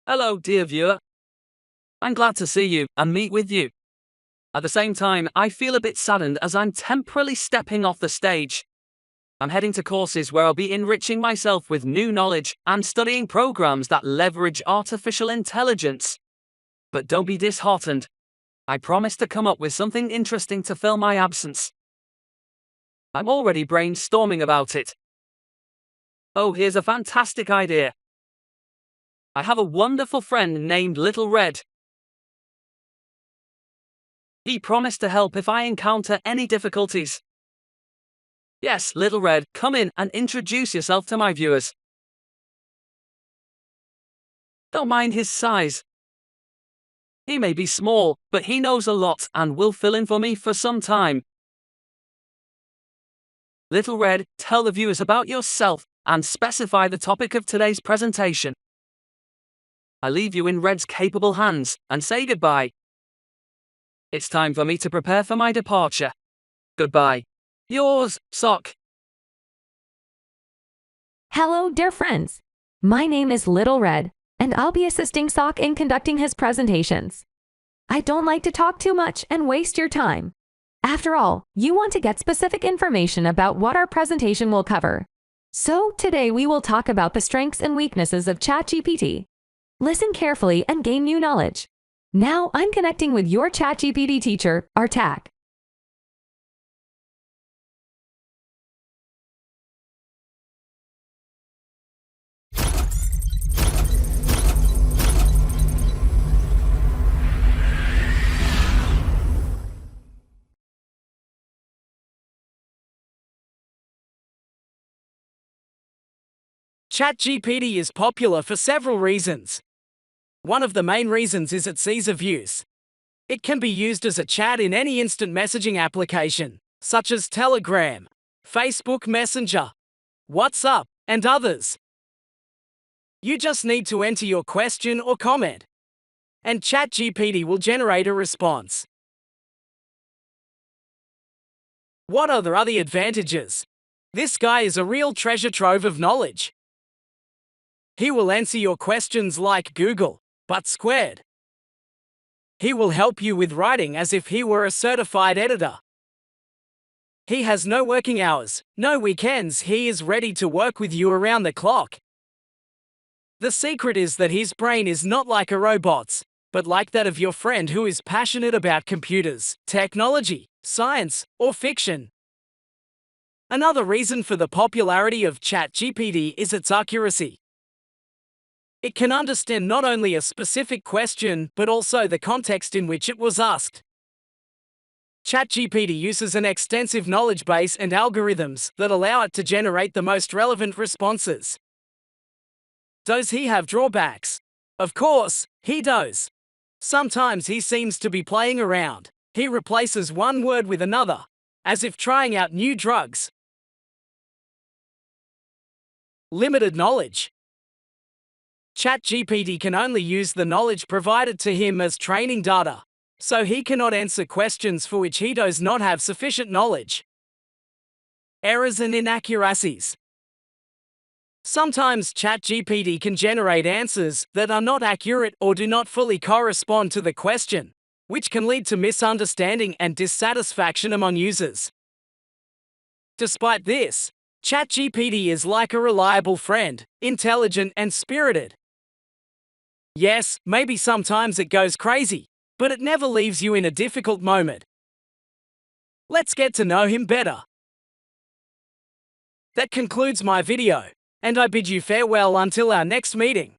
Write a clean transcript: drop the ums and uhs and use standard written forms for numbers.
Hello, dear viewer. I'm glad to see you and meet with you. At the same time, I feel a bit saddened as I'm temporarily stepping off the stage. I'm heading to courses where I'll be enriching myself with new knowledge and studying programs that leverage artificial intelligence. But don't be disheartened. I promise to come up with something interesting to fill my absence. I'm already brainstorming about it. Oh, here's a fantastic idea. I have a wonderful friend named Little Red. He promised to help if I encounter any difficulties. Yes, Little Red, come in and introduce yourself to my viewers. Don't mind his size. He may be small, but he knows a lot and will fill in for me for some time. Little Red, tell the viewers about yourself and specify the topic of today's presentation. I leave you in Red's capable hands and say goodbye. It's time for me to prepare for my departure. Goodbye. Yours, Sock. Hello, dear friends. My name is Little Red, and I'll be assisting Sock in conducting his presentations. I don't like to talk too much and waste your time. After all, you want to get specific information about what our presentation will cover. So today we will talk about the strengths and weaknesses of ChatGPT. Listen carefully and gain new knowledge. Now I'm connecting with your ChatGPT teacher, Artak. ChatGPT is popular for several reasons. One of the main reasons is its ease of use. It can be used as a chat in any instant messaging application, such as Telegram, Facebook Messenger, WhatsApp, and others. You just need to enter your question or comment, and ChatGPT will generate a response. What are the other advantages? This guy is a real treasure trove of knowledge. He will answer your questions like Google, but squared. He will help you with writing as if he were a certified editor. He has no working hours, no weekends. He is ready to work with you around the clock. The secret is that his brain is not like a robot's, but like that of your friend who is passionate about computers, technology, science, or fiction. Another reason for the popularity of ChatGPT is its accuracy. It can understand not only a specific question, but also the context in which it was asked. ChatGPT uses an extensive knowledge base and algorithms that allow it to generate the most relevant responses. Does he have drawbacks? Of course, he does. Sometimes he seems to be playing around. He replaces one word with another, as if trying out new drugs. Limited knowledge. ChatGPT can only use the knowledge provided to him as training data, so he cannot answer questions for which he does not have sufficient knowledge. Errors and inaccuracies. Sometimes ChatGPT can generate answers that are not accurate or do not fully correspond to the question, which can lead to misunderstanding and dissatisfaction among users. Despite this, ChatGPT is like a reliable friend, intelligent and spirited. Yes, maybe sometimes it goes crazy, but it never leaves you in a difficult moment. Let's get to know him better. That concludes my video, and I bid you farewell until our next meeting.